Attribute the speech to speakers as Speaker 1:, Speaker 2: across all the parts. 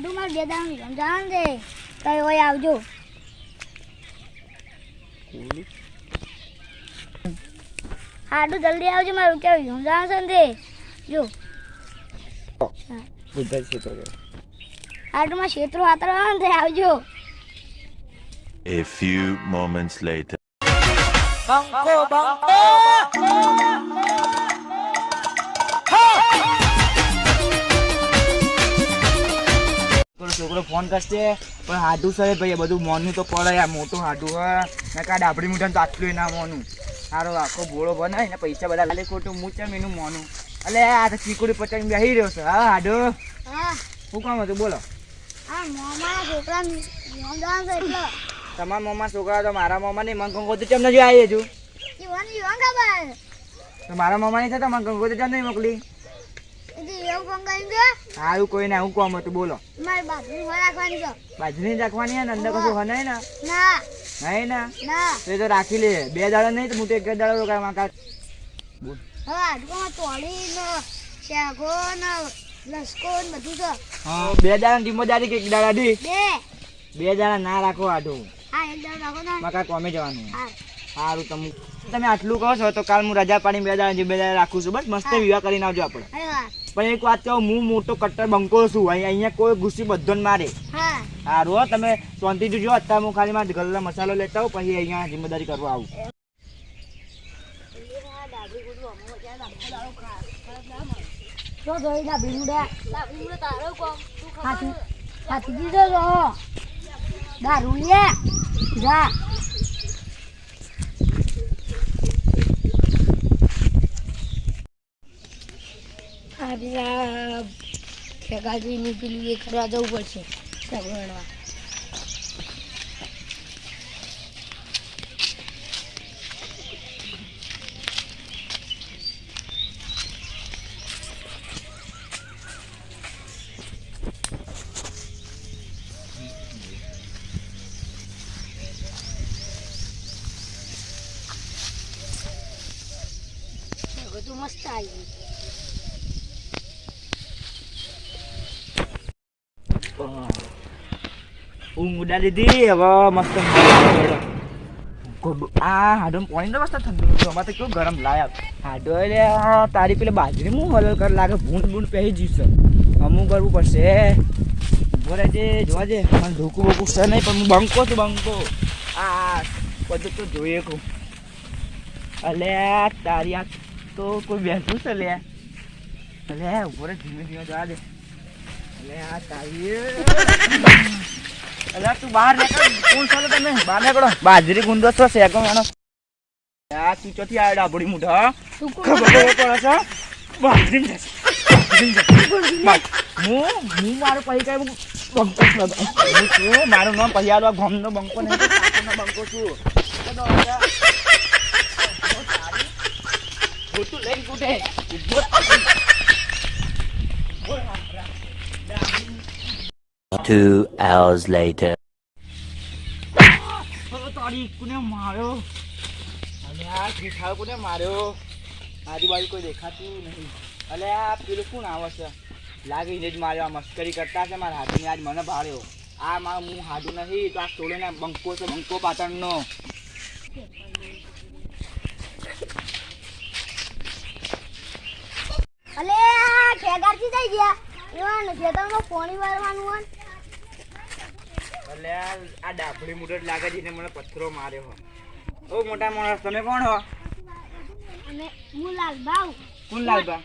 Speaker 1: હાડું માર બે દામ સમજાણ દે કઈ હોય આવજો હાડું જલ્દી આવજો મારું કેવું સમજાણ છે દે જો
Speaker 2: બધા ક્ષેત્રો
Speaker 1: હાડું માં ક્ષેત્રો હાતરવા દે આવજો.
Speaker 3: A few moments later.
Speaker 2: બંકો બંકો છોકરો ફોન કરશે પણ હાડું સરે ભાઈ બધું મોનું તો પડે યાર મોટું હાડું હા ને કા ડાબડી મૂઠાને તો આટલું ના મોનું સારો આખો બોળો બનાય ને પૈસા બધા લાલે ખોટું મૂચમ એનું મોનું એટલે આ તો ચીકુડી પચાવી બેસી રહ્યો છે હા હાડો
Speaker 1: હા
Speaker 2: શું કામ હતું બોલો
Speaker 1: આ મોમાના છોકરા સમજાણ છે એટલે
Speaker 2: તમારા મોમાં છોકરા તો મારા મોમાં નહીં મને કંકો તો કેમ નથી આવી હજુ
Speaker 1: ઈવન ખબર
Speaker 2: તો મારા મોમાં નહીં થતા મને કંકો તો કેમ નહીં મોકલી
Speaker 1: એવું કંગાઈ છે
Speaker 2: સારું કોઈ ને હું કામ હતું બોલો
Speaker 1: મારી બાજરી રાખવાની છે
Speaker 2: બાજરી રાખવાની હે ને અંદર કશું હનાય ને
Speaker 1: ના
Speaker 2: નહીં ને
Speaker 1: ના
Speaker 2: તો એ તો રાખી લે 2 દાડા નહીં તો હું તો 1 દાડા રોકાવા કાઢ બોલ
Speaker 1: હા હાડુમાં તોડી ને શેગો ને લસકો ને બધું છે
Speaker 2: હા 2 દાડાની જિમ્મેદારી કે 1 દાડા દી
Speaker 1: બે
Speaker 2: 2 દાડા ના રાખો આટું
Speaker 1: હા એક દાડો રાખો ને
Speaker 2: મકા કોમે જવાનું
Speaker 1: હા
Speaker 2: સારું તમે આટલું કહો છો તો કાલ હું રજા પાડીને 2 દાડા જિમ્મેદારી રાખું છું બસ મસ્ત વિવાહ કરીને આવજો આપણે
Speaker 1: અરે વાહ
Speaker 2: પણ એક વાત કહું હું મોટો કટ્ટર બંકો છું અહીંયા કોઈ ગુસ્સી બધોને મારે
Speaker 1: હા
Speaker 2: સારું હો તમે શાંતિથી જો અત્યારે હું ખાલી મારા ઘરનો મસાલો લેતા આવું પછી અહીંયા જિમ્મેદારી કરવા આવું
Speaker 1: તો જોઈ ડાબી મુડે તારો કોમ તું હાથી દીધો જો દારૂ લે જા આટલા ખેગાજીની પેલું એ કરવા જવું પડશે સગવડવા બધું મસ્ત આવી
Speaker 2: ઊંઘ ઉડા દીધી હવે મસ્ત આ હાડો પાણી તો મસ્ત ઠંડુ અમારે તો કેવું ગરમ લાયા હાડો એટલે તારી પેલી બાજરી હું હલલ કર લાગે ભૂંડ ભૂંડ પહેરી જીવશે અમુક કરવું પડશે ઉભો રહેજે જોવા જે મને ઢોકું બોકું છે નહીં પણ હું બંકો છું બંકો આ બધું તો જોઈએ કહું અલે તારી આ તો કોઈ બેઠું છે લે અલે ઉભો રહે ધીમે ધીમે જવા દે અલે આ તારી અલ્યા તું બહાર નીકળ કોણ ચાલો તમે બહાર નીકળો બાજરી ગુંદો છો શેકો માનો આ તું ચોથી આ ડાબડી મુઢા ખબર પડે છે બાજરી હું મારું પૈ કઈ બંકો છું મારું નામ પૈયાલો ગમનો બંકો નહીં પાછળનો બંકો છું તું લઈને કૂટે
Speaker 3: 2 hours later.
Speaker 2: તારી કોને માર્યો અને આ ઘેઠાળ કોને માર્યો આજુબાજુ કોઈ દેખાતું નહીં અલે આ પેલું કોણ આવે છે લાગીને જ માર્યો આ મસ્કરી કરતા છે મારા હાથની આજ મને ભાળ્યો આ મારું હું હાડું નહીં તો આ છોડીને બંકો છે બંકો પાટણનો
Speaker 1: અલે ખેગારથી થઈ ગયા એવા ખેતરમાં પાણી વાળવાનું હોય
Speaker 2: એટલે આ ડાબડી મુઢ લાગે છે ને મને પથ્થરો માર્યો હો ઓ મોટા માણસ તમે કોણ હો
Speaker 1: અને હું લાલબાઉ
Speaker 2: કોણ લાલબા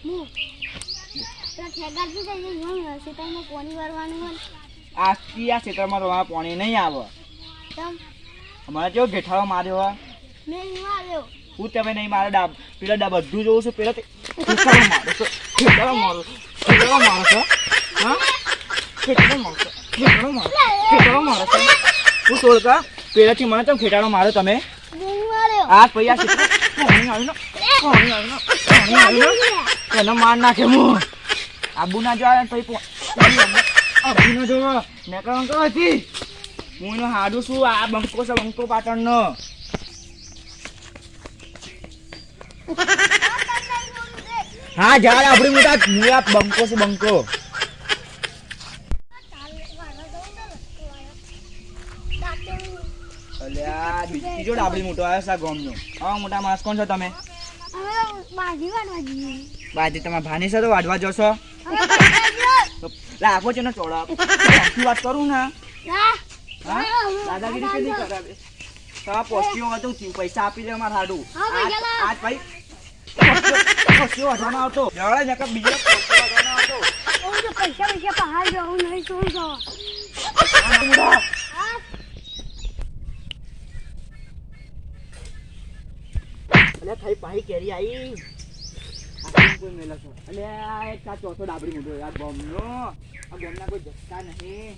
Speaker 1: હું તો ખેગારથી થઈ ગયા ખેતરમાં પાણી વાળવાનું હોય
Speaker 2: આ આ ક્ષેત્રમાં તો પાણી નહીં આવે
Speaker 1: તમ
Speaker 2: અમારે કેવો ઘેઠાળો માર્યો હોય
Speaker 1: મેં નહીં આવ્યો
Speaker 2: હું તમે નહીં મારે પેલા બધું જોઉં છું પેલા ખેતરો મારો છો હા ખેતરો મારો છો હું તોડકા પેલાથી મને તમે ખેટાડો મારો તમે
Speaker 1: નહીં માર્યો
Speaker 2: આ પૈયા પાણી આવ્યું એને માર નાખે હું આબુ ના જોવા પછી આબુ ના જોવા મેં કહો હતી હું એનો હાડું છું આ બંકો છે બંકો પાટણનો હા ઝાડ આપડી મોટા હું આ બંકો છું બંકો ત્રીજો ડાબડી મોટો આવ્યો છે આ ગામનો. હા મોટા માણસ કોણ છો તમે?
Speaker 1: અમે બાજી વાળવા જઈએ.
Speaker 2: બાજી તમારા ભાની છે તો વાઢવા જશો?
Speaker 1: અમે પૈસા જો.
Speaker 2: તો રાખો છે ને ચોળા. સાચી વાત કરું ને.
Speaker 1: ના.
Speaker 2: હા દાદાગીરી કેવી કરાવે? તમારા પોસ્ટીઓ હતું પૈસા આપી દે અમારે હાડું.
Speaker 1: હા, પૈસા લાવ.
Speaker 2: આજ ભાઈ પોસ્ટીઓ વાઢવાનો આવતો. જવડા નકર બીજો પોસ્ટીઓ વાઢવાનો આવતો.
Speaker 1: હું તો પૈસા પહાડ જવું નહીં શું જવા.
Speaker 2: હા, મુડા.
Speaker 1: હા.
Speaker 2: અલે થઈ પાહી કેરી આઈ. આ કોઈ મેલા છે. અલે આ એક આ ચોથો ડાબડી મૂડો યાર બોમનો. આ બોમના કોઈ જથ્થા નહીં.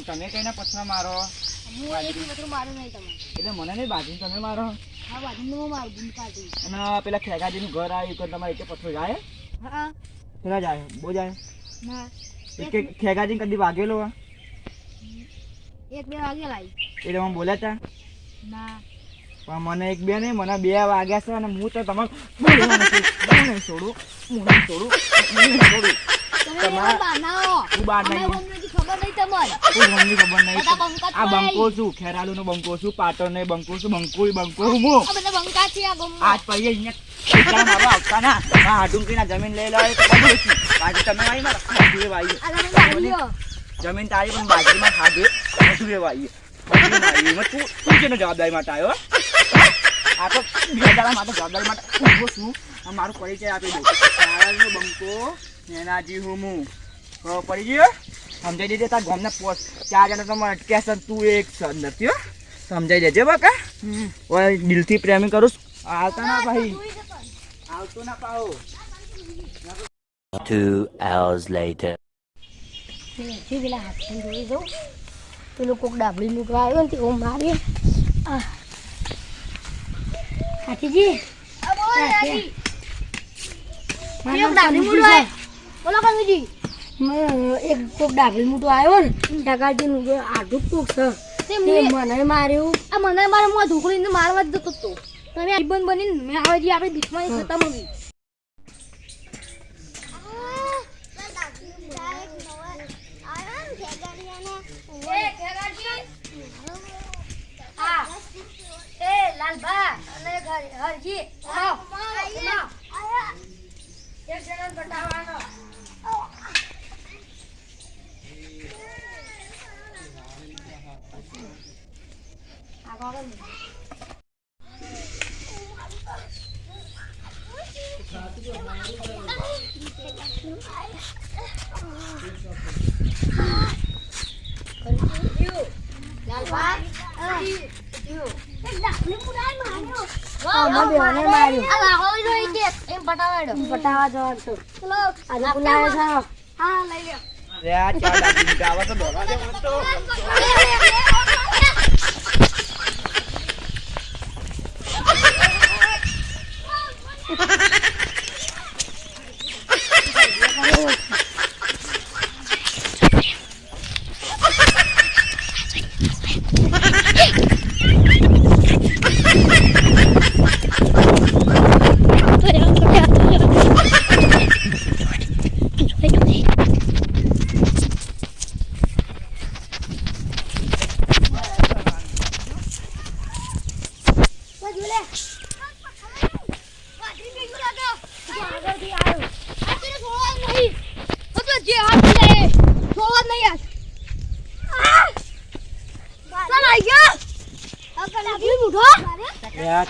Speaker 2: તમે કઈના પછના મારો?
Speaker 1: હું એક મિનિટ મારું નહીં તમારે.
Speaker 2: એટલે મને નહીં બાજી તમે મારો.
Speaker 1: હા બાજી નું મારું દિન કાઢી.
Speaker 2: અને પેલા ખેગાજીનું ઘર આવ્યું કે તમારે એક પથરો જાય?
Speaker 1: હા.
Speaker 2: પેલા જાય બહુ જાય.
Speaker 1: ના.
Speaker 2: એક ખેગાજી કદી વાગેલો?
Speaker 1: એક બે વાગે લાવી.
Speaker 2: એટલે મને બોલ્યા તા
Speaker 1: ના.
Speaker 2: પણ મને એક બે નહીં મને 2 વાગ્યા છે અને હું તો તમારે નહીં છોડું. હું નહીં છોડું.
Speaker 1: તમે બનાવો.
Speaker 2: હું બહાર નહીં.
Speaker 1: ખબર નહીં તમારે.
Speaker 2: કોઈ મમ્મી ખબર નહીં.
Speaker 1: બધા બંકા
Speaker 2: આ બંકો છું ખેરાલુનો બંકો છું પાટણનો બંકો છું બંકો હું.
Speaker 1: આ બધા બંકા છે આ ગમમાં.
Speaker 2: આજ પછી અહીંયા ખેતર મારવા આવતા ના આ હાડુંકીના જમીન લઈ લો તો ખબર હતી. બાજુ તમે વાઈ મારા હાડુએ વાઈ.
Speaker 1: આ તમે બાજીઓ.
Speaker 2: જમીન તારી પણ બાજુમાં હાડુએ બધુએ વાઈ. તું કેનો જવાબદારી માટે આવ્યો? આ તો બીજા દાડા માટે જવાબદારી માટે ઊભો છું. આ મારો પરિચય આપી દઉં. ખેરાલુનો બંકો નેનાજી હું ખબર પડી ગયો? સમજાઈ દેજે તાર ગામના 4 જણા તમારે અટક્યા છે તું એક છે અંદરથી હો. સમજાઈ દેજે બકા. ઓય દિલથી પ્રેમી કરું છું. આવતા ના ભાઈ આવતો ના પાઓ.
Speaker 3: 2 hours later.
Speaker 1: જે પેલા હાથથી જોઈ જાઉં પેલું કોક ડાબડી મૂકવા આવ્યો ને તે હું મારી હાથીજી બોલો કનુજી એક કોક ડાબડી મૂટો આવ્યો ને ટકાજી આટલું કોક છે મને માર્યું આ મને મારે હું ઢોકળીને મારવા જ જતો હતો તમે બંધ બનીને મેં આવે જે આપણે બીચમાં ખતમ હતી લાલભા અને હરજી એક જણા બતાવવાનો પટાવા જવાનું તો આજે બોલાવે છે હા લઈ લ્યો
Speaker 2: રે આ ચાર ડાબી ગાવા તો દોરા દે તો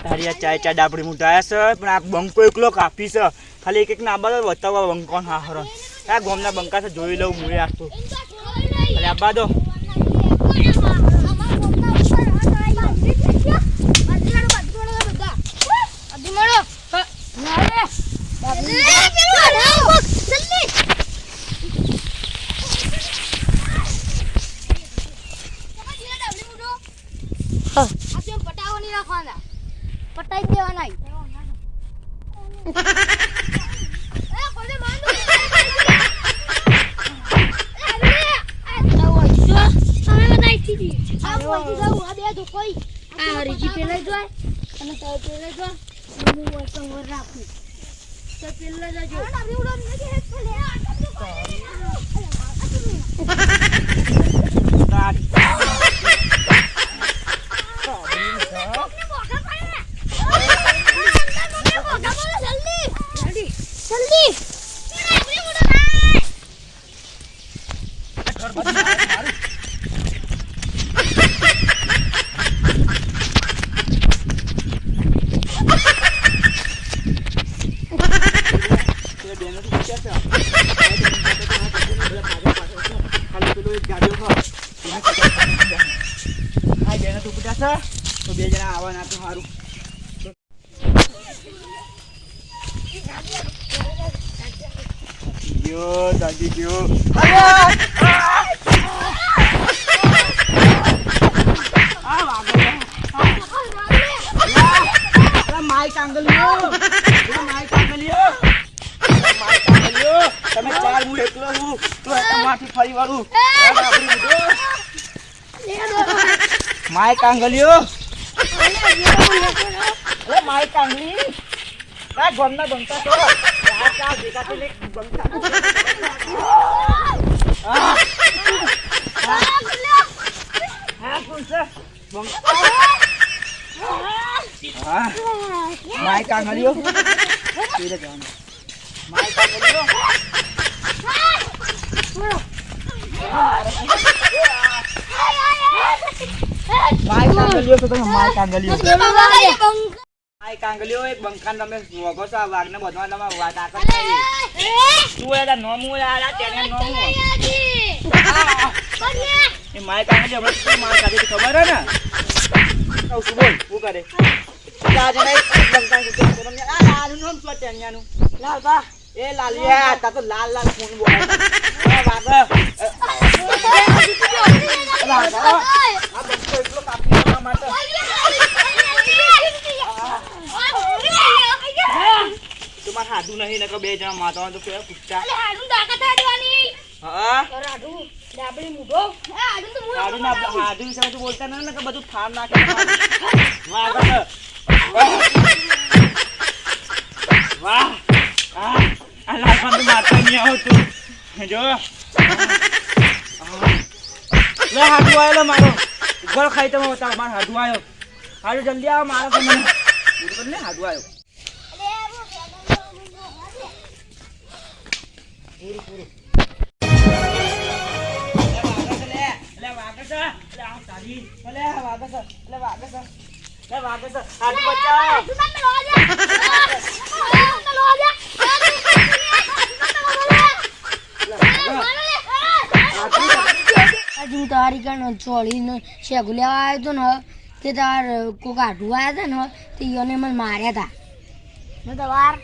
Speaker 2: તારી આ ચાર ડાબડી મૂટાયા છે પણ આ બંકો એકલો કાફી છે ખાલી એક ના આબા બતાવવા બંકો હા હરો આ ગોમના બંકા છે જોઈ લઉં મુએ આખતો ખાલી આબા દો
Speaker 1: પટાવો નહીં રાખવાના પટાઈ દેવાના રાખું
Speaker 2: બે જણા આવવાના તો સારું. ગયો દાદી ગયો. માય કાંગલિયો, માય કાંગલિયો, માય કાંગલિયો, તમે ચાર હું એકલો છું, તું તમારથી ફરી વાળું. માય કાંગલિયો, અરે માય કાંગલી, આ ગોમના બંકા તો આ ચા ભેગા થી લે બંકા. હા કોણ છે બંકા? હા માય કાંગલિયો, પીરે જાન માય કાંગલિયો. માય કાંગલિયો તો તમે માય કાંગલિયો. માય કાંગલિયો એક બંકાન તમે વગો છો વાગને બધવા તમે વાત આકર થઈ. તું એલા નોમુ આલા તેને નોમુ. એ માય કાંગલિયો આપણે શું માય કાઢી ખબર હે ને? આવ શું બોલ હું કરે? આજે નહીં બંકાન કે તમને આ લાલનું નામ શું ટેન્યાનું? લાલ બા એ લાલિયા તા તો લાલ લાલ ફોન બોલે. આ વાગ તમારે હાડું નહીં ને બે જણા માતા તો કેવા પૂછતા. હા હાડું વિશે બધું બોલતા ને કે બધું ફાર નાખે. વાહ આ લાલમાં તો મારતા નહીં આવતું જો. લે હાડું આવ્યો મારો ઉભો ખાઈ તમે બતાવો. મારો હાડું આવ્યો. હાડું જલ્દી આવો મારો તો મને બરોબર ને હાડું આવ્યો.
Speaker 1: હું તારી કણ ચોળીને શેગુ લેવા આવ્યો હતો ને તે તાર કોક આઢું આવ્યા હતા ને તે એને મને માર્યા હતા વાર.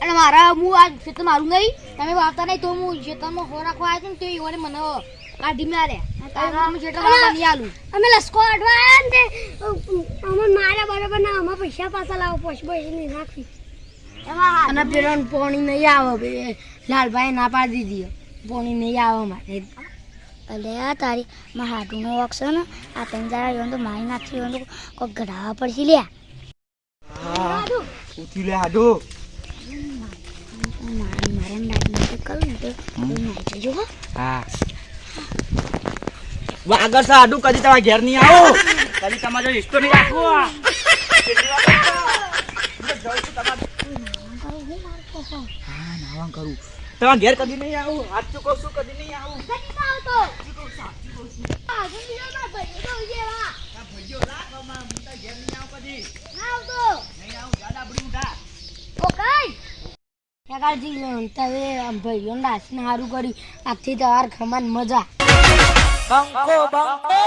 Speaker 1: અને મારા હું આ ખેતર મારું નહીં તમે વાવતા નહીં તો હું ખેતરમાં ખોર રાખવા આવ્યો હતો ને તે એને મને કાઢી માર્યા. અમે લસકો આડવા આવ્યા ને અમને માર્યા બરાબર ના અમે પૈસા પાછા લાવો પૈસા નહીં રાખવી. અને પેલા પોણી નહીં આવે લાલભાઈ ના પાડી દીધી પોણી નહીં આવે મારે.
Speaker 4: અલે તારી માં હાડુનો વોક છે ને આ તને જરા યોન તો મારી નાખી યોન તો કોઈ ઘડાવા પડશે લ્યા.
Speaker 2: ઉઠી લે હાડું.
Speaker 4: મારે નાખી કરું ને તો નાખી જજો.
Speaker 2: હા વાગર સા હાડું કદી તમારા ઘેર નહીં આવો. કદી તમારો રિશ્તો નહીં રાખવો. હા નાવા કરું તમારા ઘેર કદી નહીં આવું. હાથ ચૂકો છું કદી નહીં આવું.
Speaker 1: ભાઈઓ નાચને સારું કર્યું. આથી તમારે ખમાન મજા.
Speaker 2: બંકો બંકો